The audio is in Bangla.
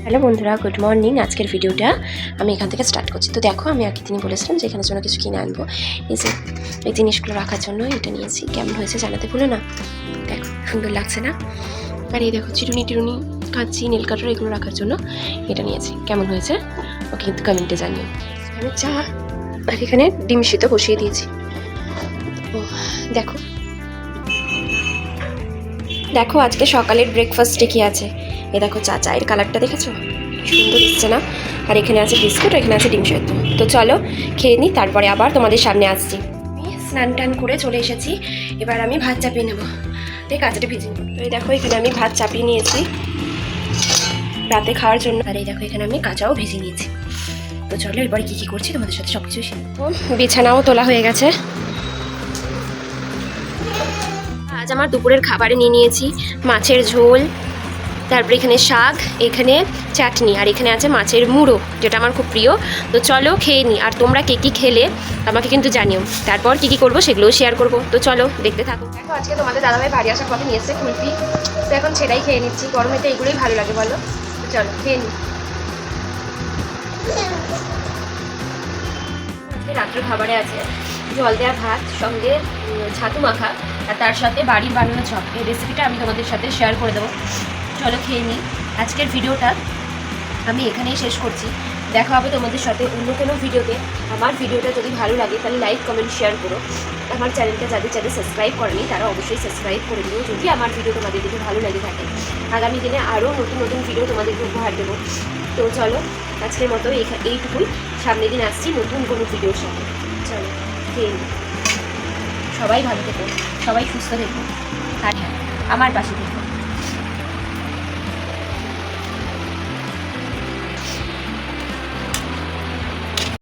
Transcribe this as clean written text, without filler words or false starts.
হ্যালো বন্ধুরা, গুড মর্নিং। আজকের ভিডিওটা আমি এখান থেকে স্টার্ট করছি। তো দেখো, আমি আগে দিনই বলেছিলাম যে এখানের জন্য কিছু কিনে আনবো। এই যে এই জিনিসগুলো রাখার জন্য এটা নিয়েছি। কেমন হয়েছে জানাতে ভুলো না। দেখো সুন্দর লাগছে না? আর এই দেখো চিরুনি টিরুনি, কাঁচি, নীল কাটার এগুলো রাখার জন্য এটা নিয়েছি। কেমন হয়েছে ওকে কিন্তু কমেন্টে জানিও। আমি চা আর এখানে ডিম সিদ্ধ বসিয়ে দিয়েছি। ও দেখো দেখো আজকে সকালের ব্রেকফাস্টে কি আছে। এ দেখো চায়ের কালারটা দেখেছো, সুন্দর দিচ্ছে না? আর এখানে আছে বিস্কুট, এখানে আছে ডিম সেদ্ধ। তো চলো খেয়ে নিই, তারপরে আবার তোমাদের সামনে আসছি। আমি স্নান টান করে চলে এসেছি, এবার আমি ভাত চাপিয়ে নেবো। এই কাঁচাটা ভিজিয়ে নেবো। তো এই দেখো এখানে আমি ভাত চাপিয়ে নিয়েছি রাতে খাওয়ার জন্য। আর এই দেখো এখানে আমি কাঁচাও ভেজে নিয়েছি। তো চলো এরপরে কী কী করছি তোমাদের সাথে সব কিছুই শেয়ার করবো। বিছানাও তোলা হয়ে গেছে। আজ আমার দুপুরের খাবারে নিয়ে নিয়েছি মাছের ঝোল, তারপরে এখানে শাক, এখানে চাটনি, আর এখানে আছে মাছের মুড়ো, যেটা আমার খুব প্রিয়। তো চলো খেয়ে নিই, আর তোমরা কে কী খেলে আমাকে কিন্তু জানিও। তারপর কী কী করবো সেগুলোও শেয়ার করবো। তো চলো দেখতে থাকো। দেখো আজকে তোমাদের দাদাভাই বাড়ি আসার পথে নিয়ে এসছে কুলফি। তো এখন সেটাই খেয়ে নিচ্ছি। গরমে তো এগুলোই ভালো লাগে বলো। তো চলো খেয়ে নিই। আজকে রাত্রের খাবারে আছে জল দেওয়া ভাত, সঙ্গে ছাতু মাখা, আর তার সাথে বাড়ির বানানো চপ। এই রেসিপিটা আমি তোমাদের সাথে শেয়ার করে দেবো। চলো খেয়ে নিই। আজকের ভিডিওটা আমি এখানেই শেষ করছি। দেখা হবে তোমাদের সাথে অন্য কোনো ভিডিওতে। আমার ভিডিওটা যদি ভালো লাগে তাহলে লাইক, কমেন্ট, শেয়ার করো। আমার চ্যানেলটা যাদের সাবস্ক্রাইব করেনি তারা অবশ্যই সাবস্ক্রাইব করে দিও, যদি আমার ভিডিও তোমাদের দেখে ভালো লাগে থাকে। আগামী দিনে আরও নতুন নতুন ভিডিও তোমাদেরকে উপহার দেবো। তো চলো আজকের মতো এইটুকুই। সামনের দিন আসছি নতুন কোনো ভিডিওর সাথে। চলো খেয়ে নিই। সবাই ভালো থেকো, সবাই সুস্থ থেকো, আর হ্যাঁ আমার পাশে থেকো।